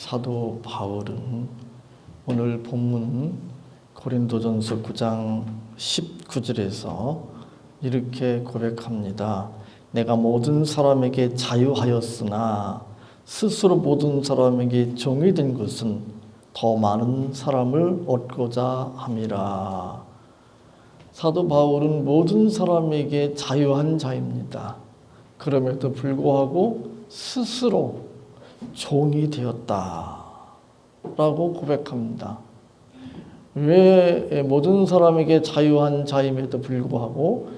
사도 바울은 오늘 본문 고린도전서 9장 19절에서 이렇게 고백합니다. 내가 모든 사람에게 자유하였으나 스스로 모든 사람에게 종이 된 것은 더 많은 사람을 얻고자 함이라. 사도 바울은 모든 사람에게 자유한 자입니다. 그럼에도 불구하고 스스로 종이 되었다 라고 고백합니다. 왜 모든 사람에게 자유한 자임에도 불구하고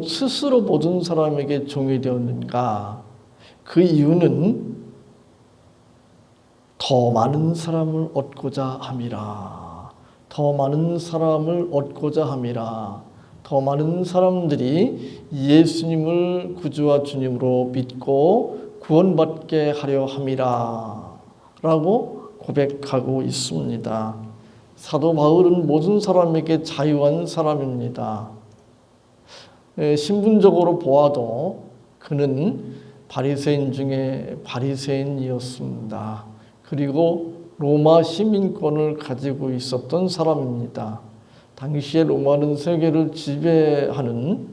스스로 모든 사람에게 종이 되었는가? 그 이유는 더 많은 사람을 얻고자 함이라. 더 많은 사람을 얻고자 함이라. 더 많은 사람들이 예수님을 구주와 주님으로 믿고 구원받게 하려 함이라 라고 고백하고 있습니다. 사도 바울은 모든 사람에게 자유한 사람입니다. 신분적으로 보아도 그는 바리새인 중에 바리새인이었습니다. 그리고 로마 시민권을 가지고 있었던 사람입니다. 당시에 로마는 세계를 지배하는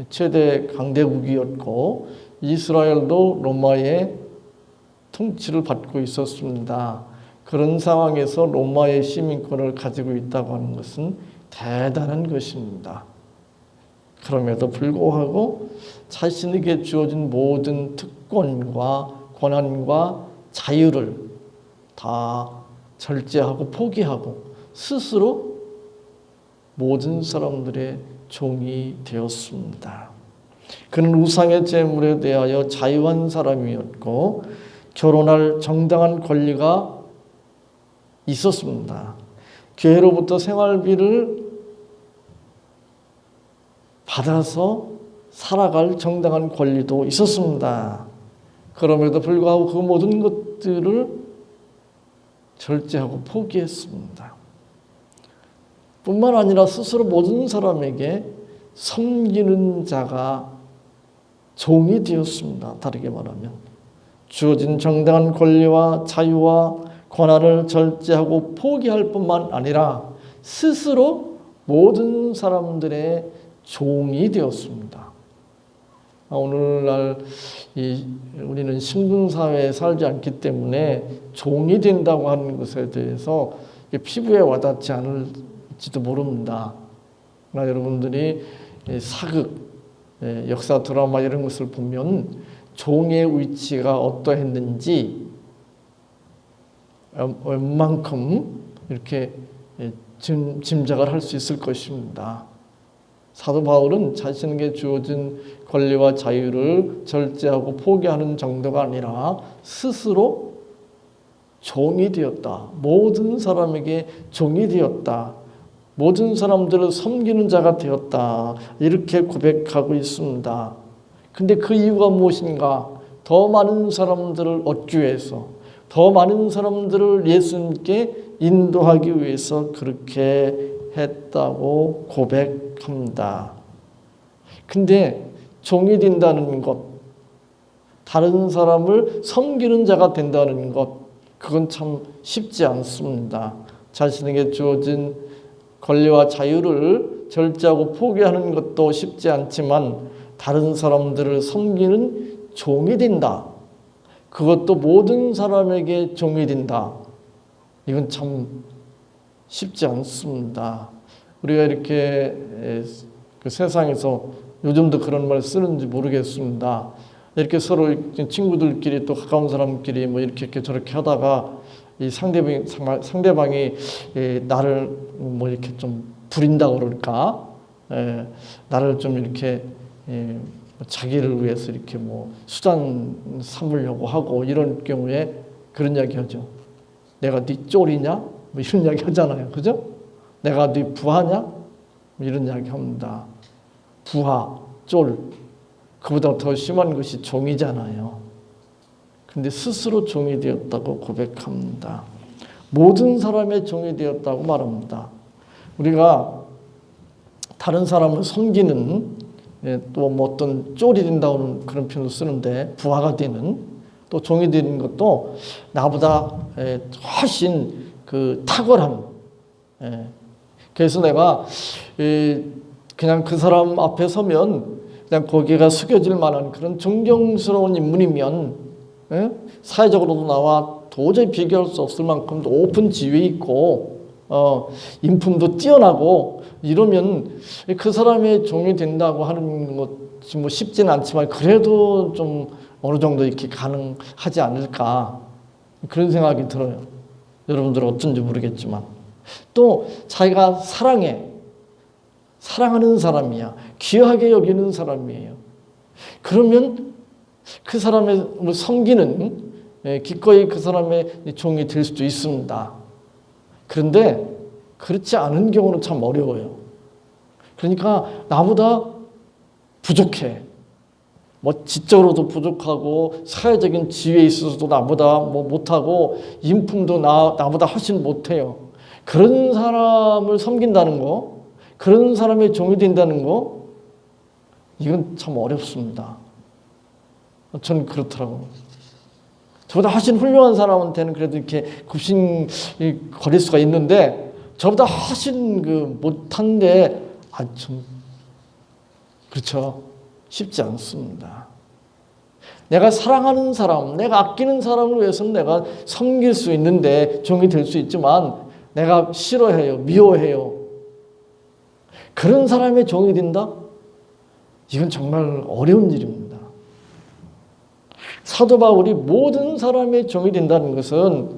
최대 강대국이었고 이스라엘도 로마의 통치를 받고 있었습니다. 그런 상황에서 로마의 시민권을 가지고 있다고 하는 것은 대단한 것입니다. 그럼에도 불구하고 자신에게 주어진 모든 특권과 권한과 자유를 다 절제하고 포기하고 스스로 모든 사람들의 종이 되었습니다. 그는 우상의 제물에 대하여 자유한 사람이었고 결혼할 정당한 권리가 있었습니다. 교회로부터 생활비를 받아서 살아갈 정당한 권리도 있었습니다. 그럼에도 불구하고 그 모든 것들을 절제하고 포기했습니다. 뿐만 아니라 스스로 모든 사람에게 섬기는 자가 종이 되었습니다. 다르게 말하면 주어진 정당한 권리와 자유와 권한을 절제하고 포기할 뿐만 아니라 스스로 모든 사람들의 종이 되었습니다. 오늘날 우리는 신분사회에 살지 않기 때문에 종이 된다고 하는 것에 대해서 피부에 와닿지 않을지도 모릅니다. 그러나 여러분들이 사극, 역사 드라마 이런 것을 보면 종의 위치가 어떠했는지 웬만큼 이렇게 짐작을 할 수 있을 것입니다. 사도 바울은 자신에게 주어진 권리와 자유를 절제하고 포기하는 정도가 아니라 스스로 종이 되었다. 모든 사람에게 종이 되었다. 모든 사람들을 섬기는 자가 되었다. 이렇게 고백하고 있습니다. 근데 그 이유가 무엇인가? 더 많은 사람들을 얻기 위해서, 더 많은 사람들을 예수님께 인도하기 위해서 그렇게 했다고 고백합니다. 근데 종이 된다는 것, 다른 사람을 섬기는 자가 된다는 것, 그건 참 쉽지 않습니다. 자신에게 주어진 권리와 자유를 절제하고 포기하는 것도 쉽지 않지만 다른 사람들을 섬기는 종이 된다. 그것도 모든 사람에게 종이 된다. 이건 참 쉽지 않습니다. 우리가 이렇게 그 세상에서 요즘도 그런 말 쓰는지 모르겠습니다. 이렇게 서로 친구들끼리 또 가까운 사람끼리 뭐 이렇게 저렇게 하다가 이 상대방이 나를 뭐 이렇게 좀 부린다고 그럴까? 나를 좀 이렇게 자기를 위해서 이렇게 뭐 수단 삼으려고 하고 이런 경우에 그런 이야기 하죠. 내가 네 쫄이냐? 뭐 이런 이야기 하잖아요. 그죠? 내가 네 부하냐? 뭐 이런 이야기 합니다. 부하, 쫄. 그보다 더 심한 것이 종이잖아요. 근데 스스로 종이 되었다고 고백합니다. 모든 사람의 종이 되었다고 말합니다. 우리가 다른 사람을 섬기는 또 뭐 어떤 쫄이 된다는 그런 표현을 쓰는데 부하가 되는 또 종이 되는 것도 나보다 훨씬 그 탁월함. 그래서 내가 그냥 그 사람 앞에 서면 그냥 고개가 숙여질 만한 그런 존경스러운 인물이면 사회적으로도 나와 도저히 비교할 수 없을 만큼 높은 지위에 있고 인품도 뛰어나고 이러면 그 사람의 종이 된다고 하는 것이 뭐 쉽지는 않지만 그래도 좀 어느 정도 이렇게 가능하지 않을까 그런 생각이 들어요. 여러분들 어떤지 모르겠지만 또 자기가 사랑하는 사람이야. 귀하게 여기는 사람이에요. 그러면 그 사람을 섬기는 기꺼이 그 사람의 종이 될 수도 있습니다. 그런데 그렇지 않은 경우는 참 어려워요. 그러니까 나보다 부족해. 뭐 지적으로도 부족하고 사회적인 지위에 있어서도 나보다 뭐 못하고 인품도 나보다 훨씬 못해요. 그런 사람을 섬긴다는 거, 그런 사람의 종이 된다는 거, 이건 참 어렵습니다. 저는 그렇더라고요. 저보다 훨씬 훌륭한 사람한테는 그래도 이렇게 굽신거릴 수가 있는데 저보다 훨씬 못한데 좀 그렇죠. 쉽지 않습니다. 내가 사랑하는 사람, 내가 아끼는 사람을 위해서는 내가 섬길 수 있는데 종이 될 수 있지만 내가 싫어해요. 미워해요. 그런 사람의 종이 된다? 이건 정말 어려운 일입니다. 사도 바울이 모든 사람의 종이 된다는 것은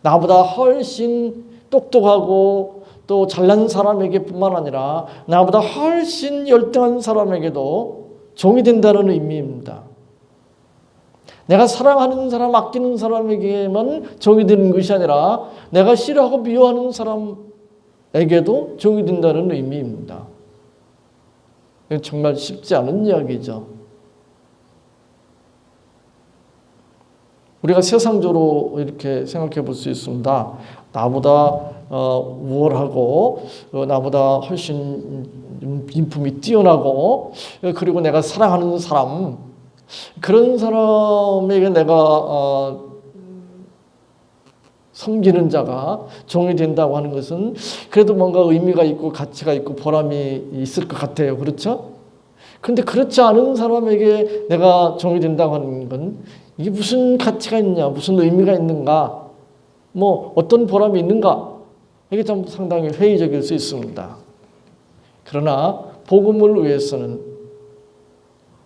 나보다 훨씬 똑똑하고 또 잘난 사람에게 뿐만 아니라 나보다 훨씬 열등한 사람에게도 종이 된다는 의미입니다. 내가 사랑하는 사람, 아끼는 사람에게만 종이 되는 것이 아니라 내가 싫어하고 미워하는 사람에게도 종이 된다는 의미입니다. 이건 정말 쉽지 않은 이야기죠. 우리가 세상적으로 이렇게 생각해 볼 수 있습니다. 나보다 우월하고 나보다 훨씬 인품이 뛰어나고 그리고 내가 사랑하는 사람, 그런 사람에게 내가 섬기는 자가 종이 된다고 하는 것은 그래도 뭔가 의미가 있고 가치가 있고 보람이 있을 것 같아요. 그렇죠? 그런데 그렇지 않은 사람에게 내가 종이 된다고 하는 건 이게 무슨 가치가 있냐, 무슨 의미가 있는가, 뭐 어떤 보람이 있는가, 이게 좀 상당히 회의적일 수 있습니다. 그러나 복음을 위해서는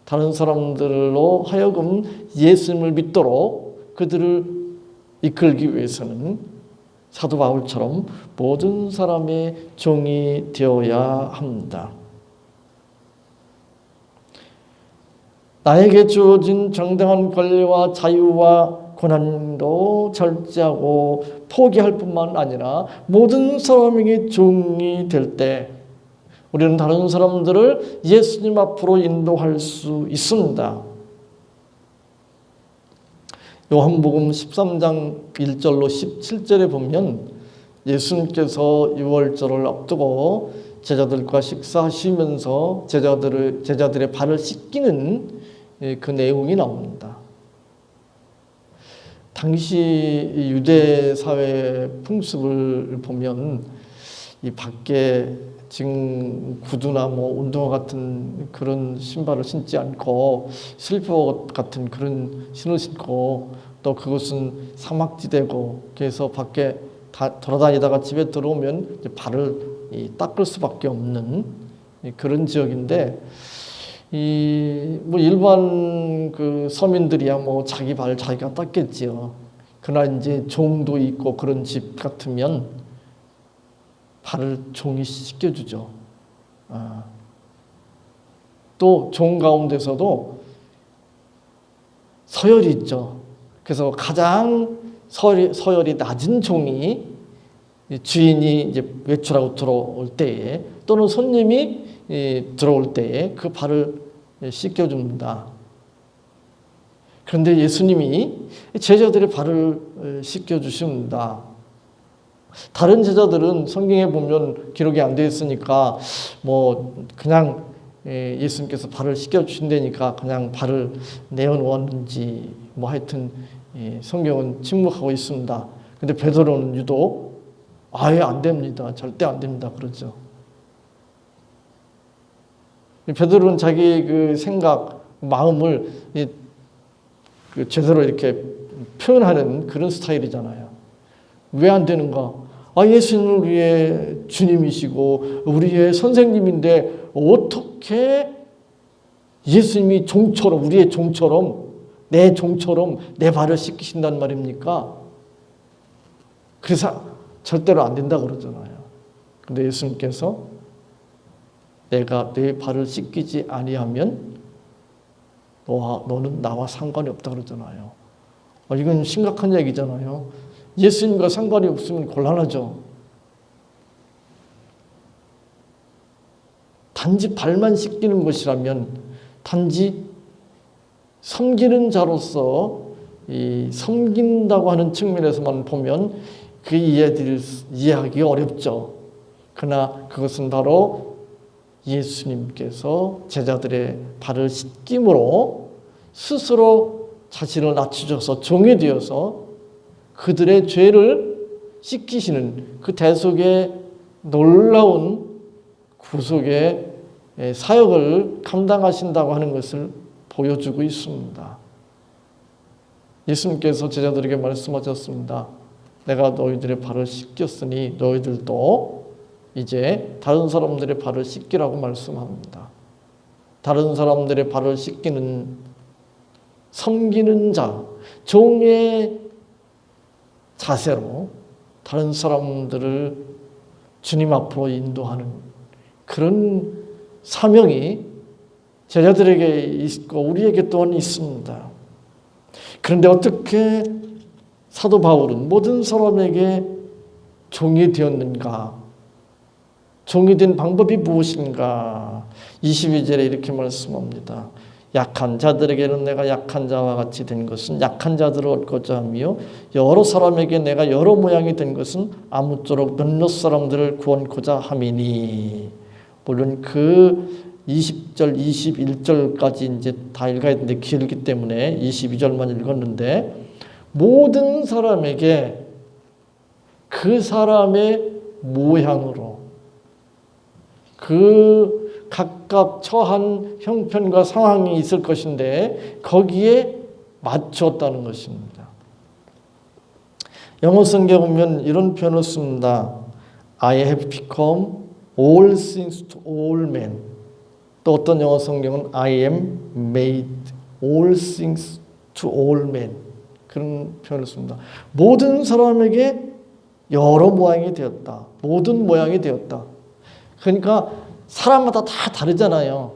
다른 사람들로 하여금 예수님을 믿도록 그들을 이끌기 위해서는 사도 바울처럼 모든 사람의 종이 되어야 합니다. 나에게 주어진 정당한 권리와 자유와 고난도 절제하고 포기할 뿐만 아니라 모든 사람에게 종이 될 때 우리는 다른 사람들을 예수님 앞으로 인도할 수 있습니다. 요한복음 13장 1절로 17절에 보면 예수님께서 유월절을 앞두고 제자들과 식사하시면서 제자들의 발을 씻기는 그 내용이 나옵니다. 당시 유대 사회 풍습을 보면 이 밖에 지금 구두나 뭐 운동화 같은 그런 신발을 신지 않고 슬리퍼 같은 그런 신을 신고 또 그것은 사막지대고 그래서 밖에 돌아다니다가 집에 들어오면 이제 발을 닦을 수밖에 없는 그런 지역인데 뭐 일반 그 서민들이야 뭐 자기 발 자기가 닦겠지요. 그러나 이제 종도 있고 그런 집 같으면 발을 종이 씻겨주죠. 또 종 가운데서도 서열이 있죠. 그래서 가장 서열이 낮은 종이 주인이 이제 외출하고 들어올 때에 또는 손님이 들어올 때에 그 발을 씻겨줍니다. 그런데 예수님이 제자들의 발을 씻겨주십니다. 다른 제자들은 성경에 보면 기록이 안 되어 있으니까 뭐 그냥 예수님께서 발을 씻겨주신다니까 그냥 발을 내어놓았는지 뭐 하여튼 성경은 침묵하고 있습니다. 근데 베드로는 유독 아예 안 됩니다. 절대 안 됩니다. 그러죠. 베드로는 자기 그 생각, 마음을 제대로 이렇게 표현하는 그런 스타일이잖아요. 왜 안 되는가? 예수님은 우리의 주님이시고 우리의 선생님인데 어떻게 예수님이 종처럼, 우리의 종처럼, 내 종처럼 내 발을 씻기신단 말입니까? 그래서 절대로 안 된다고 그러잖아요. 근데 예수님께서 내가 내 발을 씻기지 아니하면 너는 나와 상관이 없다 그러잖아요. 이건 심각한 얘기잖아요. 예수님과 상관이 없으면 곤란하죠. 단지 발만 씻기는 것이라면, 단지 섬기는 자로서 섬긴다고 하는 측면에서만 보면 그 이해하기 어렵죠. 그러나 그것은 바로 예수님께서 제자들의 발을 씻김으로 스스로 자신을 낮추셔서 종이 되어서 그들의 죄를 씻기시는 그 대속의 놀라운 구속의 사역을 감당하신다고 하는 것을 보여주고 있습니다. 예수님께서 제자들에게 말씀하셨습니다. 내가 너희들의 발을 씻겼으니 너희들도 이제 다른 사람들의 발을 씻기라고 말씀합니다. 다른 사람들의 발을 씻기는 섬기는 자, 종의 자세로 다른 사람들을 주님 앞으로 인도하는 그런 사명이 제자들에게 있고 우리에게 또한 있습니다. 그런데 어떻게 사도 바울은 모든 사람에게 종이 되었는가? 종이 된 방법이 무엇인가? 22절에 이렇게 말씀합니다. 약한 자들에게는 내가 약한 자와 같이 된 것은 약한 자들을 얻고자 하며 여러 사람에게 내가 여러 모양이 된 것은 아무쪼록 몇몇 사람들을 구원코자 함이니. 물론 그 20절, 21절까지 이제 다 읽어야 되는데 길기 때문에 22절만 읽었는데 모든 사람에게 그 사람의 모양으로 그 각각 처한 형편과 상황이 있을 것인데 거기에 맞췄다는 것입니다. 영어 성경 보면 이런 표현을 씁니다. I have become all things to all men. 또 어떤 영어 성경은 I am made all things to all men. 그런 표현을 씁니다. 모든 사람에게 여러 모양이 되었다. 모든 모양이 되었다. 그러니까 사람마다 다 다르잖아요.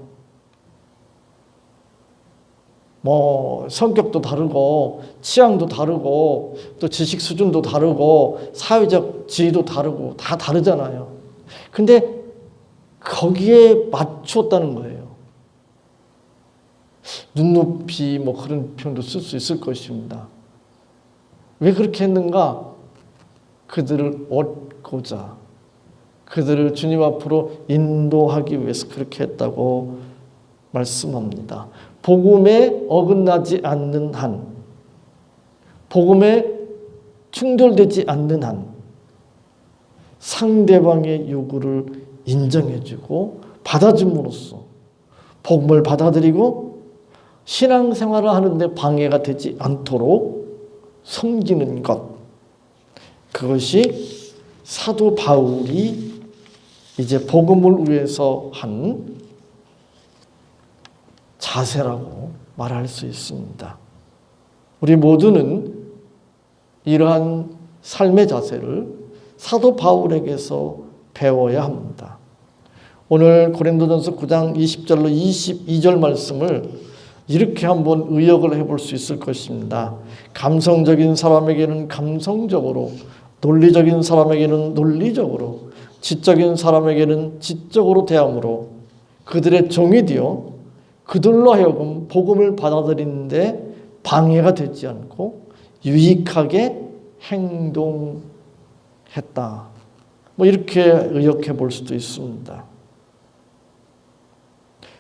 뭐 성격도 다르고 취향도 다르고 또 지식 수준도 다르고 사회적 지위도 다르고 다 다르잖아요. 근데 거기에 맞췄다는 거예요. 눈높이 뭐 그런 표현도 쓸 수 있을 것입니다. 왜 그렇게 했는가? 그들을 얻고자, 그들을 주님 앞으로 인도하기 위해서 그렇게 했다고 말씀합니다. 복음에 어긋나지 않는 한, 복음에 충돌되지 않는 한 상대방의 요구를 인정해주고 받아줌으로써 복음을 받아들이고 신앙생활을 하는데 방해가 되지 않도록 섬기는 것, 그것이 사도 바울이 이제 복음을 위해서 한 자세라고 말할 수 있습니다. 우리 모두는 이러한 삶의 자세를 사도 바울에게서 배워야 합니다. 오늘 고린도전서 9장 20절로 22절 말씀을 이렇게 한번 의역을 해볼 수 있을 것입니다. 감성적인 사람에게는 감성적으로, 논리적인 사람에게는 논리적으로, 지적인 사람에게는 지적으로 대함으로 그들의 종이 되어 그들로 하여금 복음을 받아들이는데 방해가 되지 않고 유익하게 행동했다. 뭐 이렇게 의역해 볼 수도 있습니다.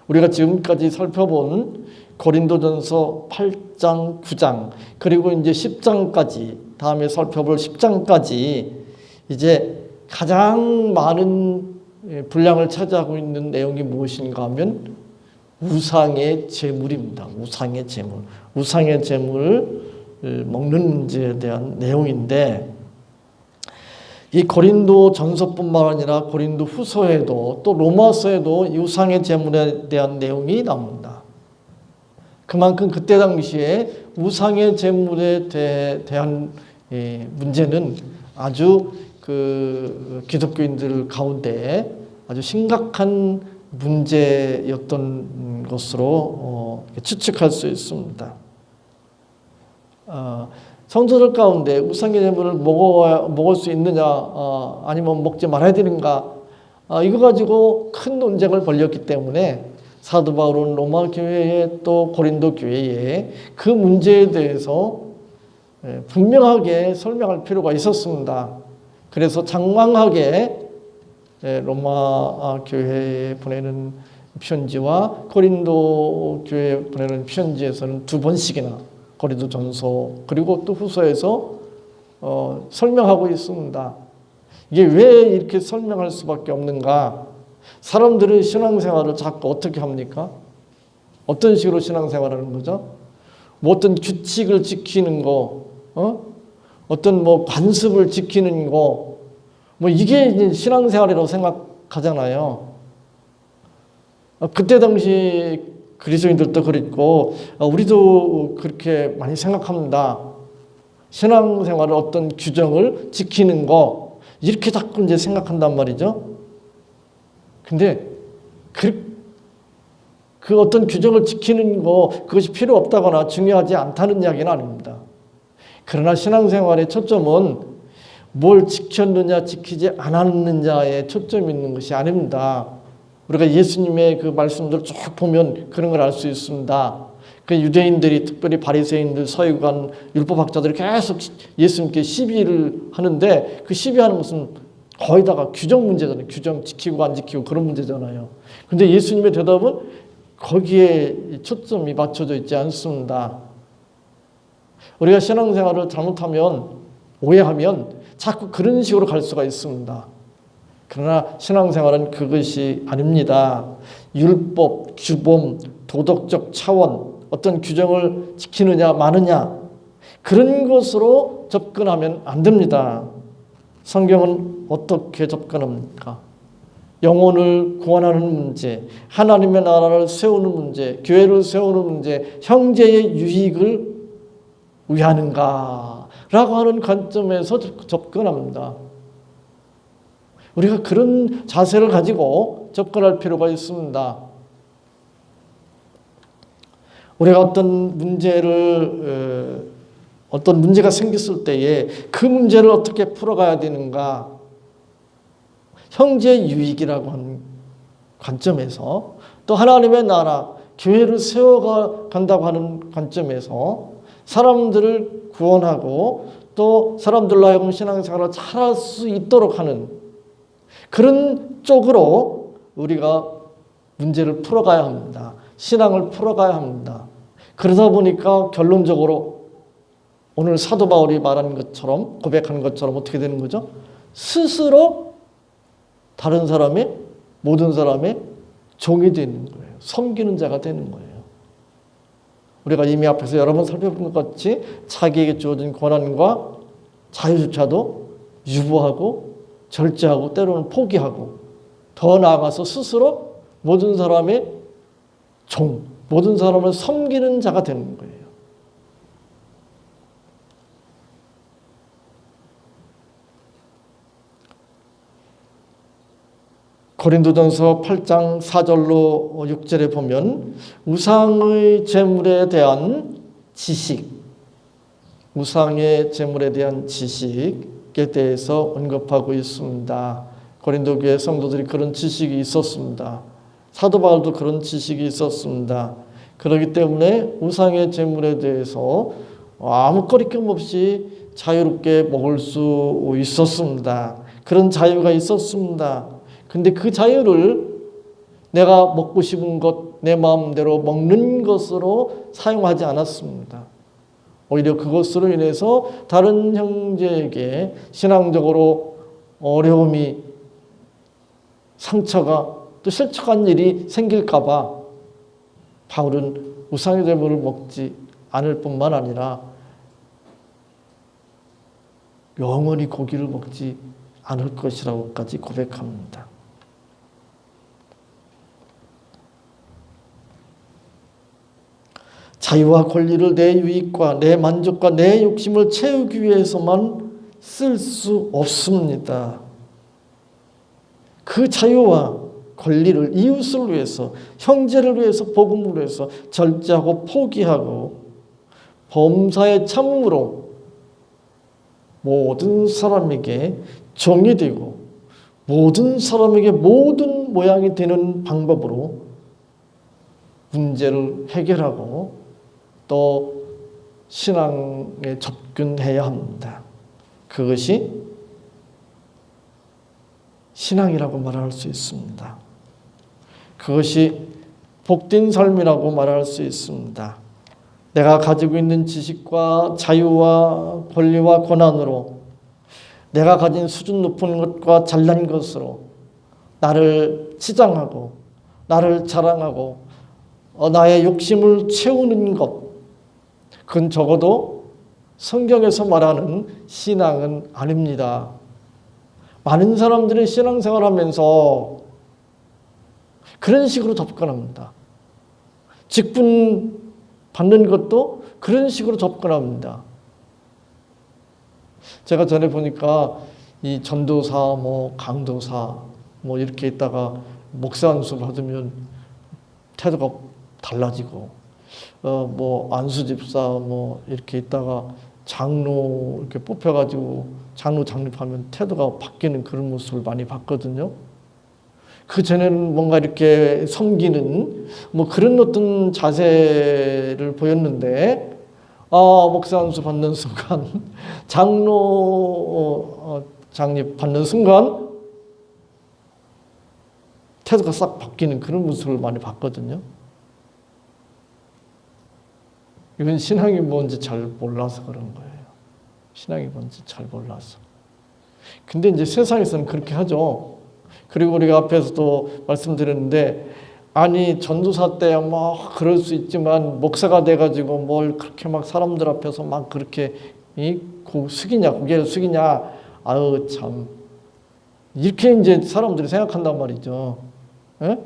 우리가 지금까지 살펴본 고린도전서 8장, 9장 그리고 이제 10장까지 다음에 살펴볼 10장까지 이제 가장 많은 분량을 차지하고 있는 내용이 무엇인가 하면 우상의 제물입니다. 우상의 제물. 우상의 제물을 먹는 문제에 대한 내용인데 이 고린도 전서뿐만 아니라 고린도 후서에도 또 로마서에도 이 우상의 제물에 대한 내용이 나옵니다. 그만큼 그때 당시에 우상의 제물에 대한 문제는 아주 그 기독교인들 가운데 아주 심각한 문제였던 것으로 추측할 수 있습니다. 성도들 가운데 우상의 제물을 먹을 수 있느냐 아니면 먹지 말아야 되는가 이거 가지고 큰 논쟁을 벌였기 때문에 사도 바울은 로마 교회에 또 고린도 교회에 그 문제에 대해서 분명하게 설명할 필요가 있었습니다. 그래서 장황하게 로마 교회에 보내는 편지와 고린도 교회에 보내는 편지에서는 2번씩이나 고린도 전서 그리고 또 후서에서 설명하고 있습니다. 이게 왜 이렇게 설명할 수밖에 없는가? 사람들은 신앙생활을 자꾸 어떻게 합니까? 어떤 식으로 신앙생활하는 거죠? 뭐 어떤 규칙을 지키는 거, 어떤 뭐 관습을 지키는 거, 뭐 이게 이제 신앙생활이라고 생각하잖아요. 그때 당시 그리스도인들도 그랬고 우리도 그렇게 많이 생각합니다. 신앙생활을 어떤 규정을 지키는 거 이렇게 자꾸 이제 생각한단 말이죠. 근데 그 어떤 규정을 지키는 거 그것이 필요 없다거나 중요하지 않다는 이야기는 아닙니다. 그러나 신앙생활의 초점은 뭘 지켰느냐 지키지 않았느냐에 초점이 있는 것이 아닙니다. 우리가 예수님의 그 말씀들을 쭉 보면 그런 걸 알 수 있습니다. 그 유대인들이 특별히 바리새인들, 서기관, 율법학자들이 계속 예수님께 시비를 하는데 그 시비하는 것은 거의 다가 규정 문제잖아요. 규정 지키고 안 지키고 그런 문제잖아요. 근데 예수님의 대답은 거기에 초점이 맞춰져 있지 않습니다. 우리가 신앙생활을 잘못하면 오해하면 자꾸 그런 식으로 갈 수가 있습니다. 그러나 신앙생활은 그것이 아닙니다. 율법, 규범, 도덕적 차원, 어떤 규정을 지키느냐 마느냐 그런 것으로 접근하면 안 됩니다. 성경은 어떻게 접근합니까? 영혼을 구원하는 문제, 하나님의 나라를 세우는 문제, 교회를 세우는 문제, 형제의 유익을 위하는가 라고 하는 관점에서 접근합니다. 우리가 그런 자세를 가지고 접근할 필요가 있습니다. 우리가 어떤 문제가 생겼을 때에 그 문제를 어떻게 풀어가야 되는가? 형제 유익이라고 하는 관점에서 또 하나님의 나라, 교회를 세워간다고 하는 관점에서 사람들을 구원하고 또 사람들로 하여금 신앙생활을 잘할 수 있도록 하는 그런 쪽으로 우리가 문제를 풀어가야 합니다. 신앙을 풀어가야 합니다. 그러다 보니까 결론적으로 오늘 사도 바울이 말한 것처럼 고백한 것처럼 어떻게 되는 거죠? 스스로 다른 사람의 모든 사람의 종이 되는 거예요. 섬기는 자가 되는 거예요. 우리가 이미 앞에서 여러 번 살펴본 것 같이 자기에게 주어진 권한과 자유조차도 유보하고 절제하고 때로는 포기하고 더 나아가서 스스로 모든 사람의 종, 모든 사람을 섬기는 자가 되는 거예요. 고린도전서 8장 4절로 6절에 보면 우상의 제물에 대한 지식, 우상의 제물에 대한 지식에 대해서 언급하고 있습니다. 고린도 교회 성도들이 그런 지식이 있었습니다. 사도 바울도 그런 지식이 있었습니다. 그렇기 때문에 우상의 제물에 대해서 아무 거리낌 없이 자유롭게 먹을 수 있었습니다. 그런 자유가 있었습니다. 근데 그 자유를 내가 먹고 싶은 것, 내 마음대로 먹는 것으로 사용하지 않았습니다. 오히려 그것으로 인해서 다른 형제에게 신앙적으로 어려움이, 상처가, 또 실족한 일이 생길까 봐 바울은 우상의 제물을 먹지 않을 뿐만 아니라 영원히 고기를 먹지 않을 것이라고까지 고백합니다. 자유와 권리를 내 유익과 내 만족과 내 욕심을 채우기 위해서만 쓸 수 없습니다. 그 자유와 권리를 이웃을 위해서, 형제를 위해서, 복음을 위해서 절제하고 포기하고 범사에 참음으로 모든 사람에게 종이 되고 모든 사람에게 모든 모양이 되는 방법으로 문제를 해결하고 또 신앙에 접근해야 합니다. 그것이 신앙이라고 말할 수 있습니다. 그것이 복된 삶이라고 말할 수 있습니다. 내가 가지고 있는 지식과 자유와 권리와 권한으로 내가 가진 수준 높은 것과 잘난 것으로 나를 치장하고 나를 자랑하고 나의 욕심을 채우는 것, 그건 적어도 성경에서 말하는 신앙은 아닙니다. 많은 사람들이 신앙생활하면서 그런 식으로 접근합니다. 직분 받는 것도 그런 식으로 접근합니다. 제가 전에 보니까 이 전도사, 강도사 이렇게 있다가 목사 안수 받으면 태도가 달라지고, 안수집사 이렇게 있다가 장로 이렇게 뽑혀가지고 장로 장립하면 태도가 바뀌는 그런 모습을 많이 봤거든요. 그 전에는 뭔가 이렇게 섬기는 그런 어떤 자세를 보였는데, 목사 안수 받는 순간, 장로 장립 받는 순간 태도가 싹 바뀌는 그런 모습을 많이 봤거든요. 이건 신앙이 뭔지 잘 몰라서 그런 거예요. 신앙이 뭔지 잘 몰라서. 근데 이제 세상에서는 그렇게 하죠. 그리고 우리가 앞에서도 말씀드렸는데, 아니 전도사 때야 그럴 수 있지만 목사가 돼가지고 뭘 그렇게 막 사람들 앞에서 막 그렇게 숙이냐, 고개를 숙이냐, 아유 참, 이렇게 이제 사람들이 생각한단 말이죠. 에?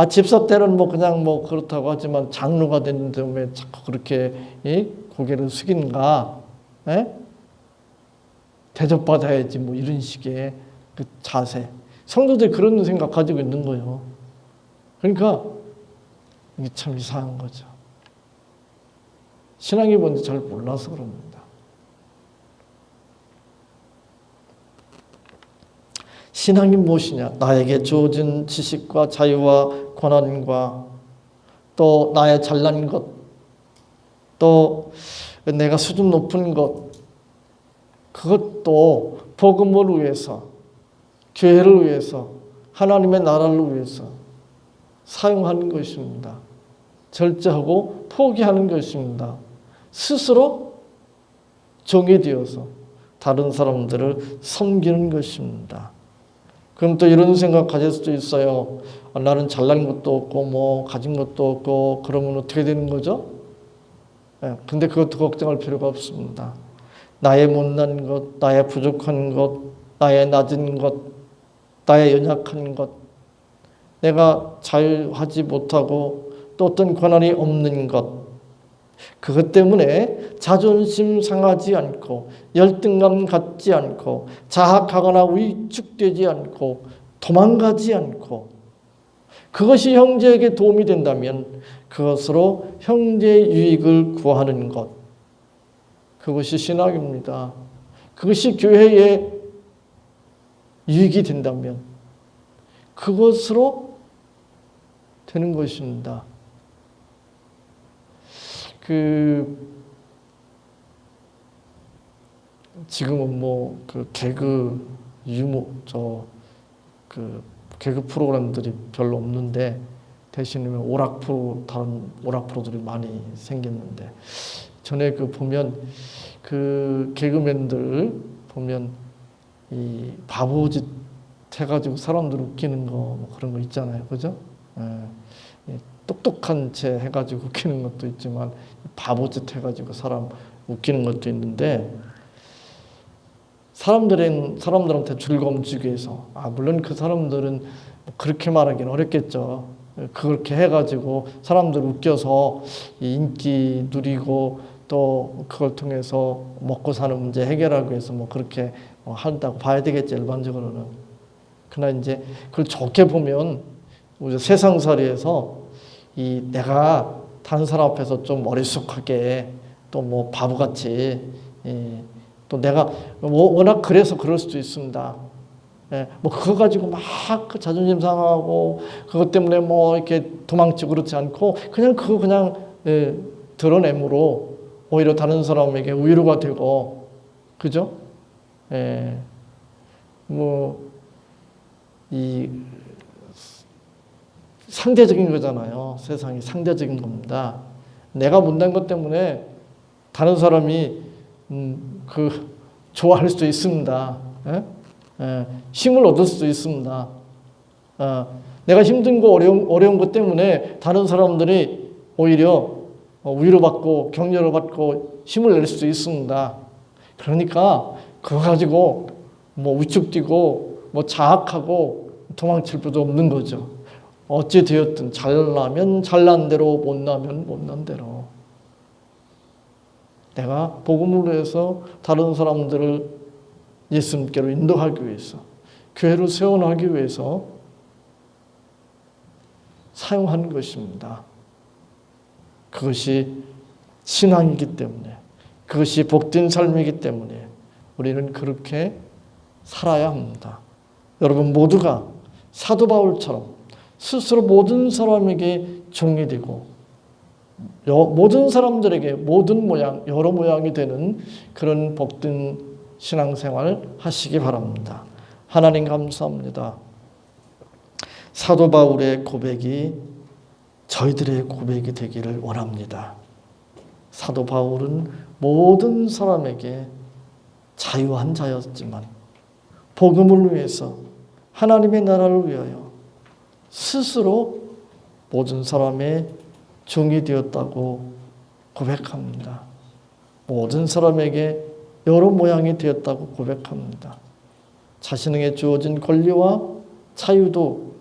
집사 때는 그냥 그렇다고 하지만 장로가 됐는데 왜 자꾸 그렇게 고개를 숙이는가? 에? 대접받아야지 이런 식의 그 자세. 성도들이 그런 생각 가지고 있는 거예요. 그러니까 이게 참 이상한 거죠. 신앙이 뭔지 잘 몰라서 그럽니다. 신앙이 무엇이냐? 나에게 주어진 지식과 자유와 권한과 또 나의 잘난 것, 또 내가 수준 높은 것, 그것도 복음을 위해서, 교회를 위해서, 하나님의 나라를 위해서 사용하는 것입니다. 절제하고 포기하는 것입니다. 스스로 종이 되어서 다른 사람들을 섬기는 것입니다. 그럼 또 이런 생각 가질 수도 있어요. 나는 잘난 것도 없고 가진 것도 없고 그러면 어떻게 되는 거죠? 근데 그것도 걱정할 필요가 없습니다. 나의 못난 것, 나의 부족한 것, 나의 낮은 것, 나의 연약한 것, 내가 잘 하지 못하고 또 어떤 권한이 없는 것, 그것 때문에 자존심 상하지 않고 열등감 갖지 않고 자학하거나 위축되지 않고 도망가지 않고 그것이 형제에게 도움이 된다면 그것으로 형제의 유익을 구하는 것, 그것이 신앙입니다. 그것이 교회의 유익이 된다면 그것으로 되는 것입니다. 지금은 개그 유머 개그 프로그램들이 별로 없는데 대신에 다른 오락 프로들이 많이 생겼는데, 전에 그 보면 그 개그맨들 보면 이 바보짓 해가지고 사람들 웃기는 거 뭐 그런 거 있잖아요, 그죠? 똑똑한 채 해가지고 웃기는 것도 있지만 바보짓 해가지고 사람 웃기는 것도 있는데, 사람들한테 즐거움 주기 위해서, 물론 그 사람들은 그렇게 말하기는 어렵겠죠. 그렇게 해가지고 사람들 웃겨서 인기 누리고 또 그걸 통해서 먹고 사는 문제 해결하기 위해서 뭐 그렇게 한다고 봐야 되겠지, 일반적으로는. 그러나 이제 그걸 좋게 보면 우리 세상살이에서 내가 다른 사람 앞에서 좀 어리숙하게 또 뭐 바보같이, 또 내가 워낙 그래서 그럴 수도 있습니다. 뭐 그거 가지고 막 그 자존심 상하고 그것 때문에 뭐 이렇게 도망치고 그렇지 않고 그냥 그거 그냥 드러냄으로 오히려 다른 사람에게 위로가 되고, 그죠? 뭐 이 상대적인 거잖아요. 세상이 상대적인 겁니다. 내가 못난 것 때문에 다른 사람이 좋아할 수도 있습니다. 힘을 얻을 수도 있습니다. 내가 힘든 거 어려운 것 때문에 다른 사람들이 오히려 위로받고 격려를 받고 힘을 낼 수도 있습니다. 그러니까 그거 가지고 뭐 위축되고 뭐 자학하고 도망칠 필요도 없는 거죠. 어찌 되었든 잘나면 잘난 대로, 못나면 못난 대로. 내가 복음을 위해서 다른 사람들을 예수님께로 인도하기 위해서, 교회를 세워나가기 위해서 사용하는 것입니다. 그것이 신앙이기 때문에, 그것이 복된 삶이기 때문에 우리는 그렇게 살아야 합니다. 여러분 모두가 사도 바울처럼 스스로 모든 사람에게 종이 되고 모든 사람들에게 모든 모양, 여러 모양이 되는 그런 복된 신앙생활 하시기 바랍니다. 하나님 감사합니다. 사도 바울의 고백이 저희들의 고백이 되기를 원합니다. 사도 바울은 모든 사람에게 자유한 자였지만 복음을 위해서, 하나님의 나라를 위하여 스스로 모든 사람의 종이 되었다고 고백합니다. 모든 사람에게 여러 모양이 되었다고 고백합니다. 자신에게 주어진 권리와 자유도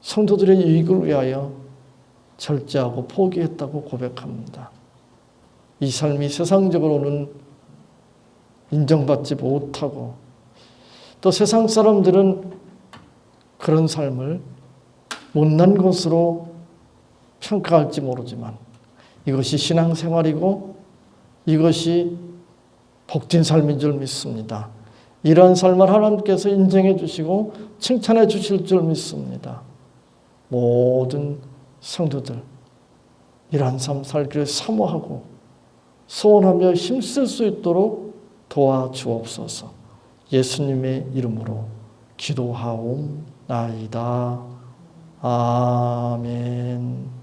성도들의 유익을 위하여 절제하고 포기했다고 고백합니다. 이 삶이 세상적으로는 인정받지 못하고 또 세상 사람들은 그런 삶을 못난 것으로 평가할지 모르지만 이것이 신앙생활이고 이것이 복된 삶인 줄 믿습니다. 이러한 삶을 하나님께서 인정해 주시고 칭찬해 주실 줄 믿습니다. 모든 성도들 이러한 삶 살기를 사모하고 소원하며 힘쓸 수 있도록 도와주옵소서. 예수님의 이름으로 기도하옵나이다. 아멘.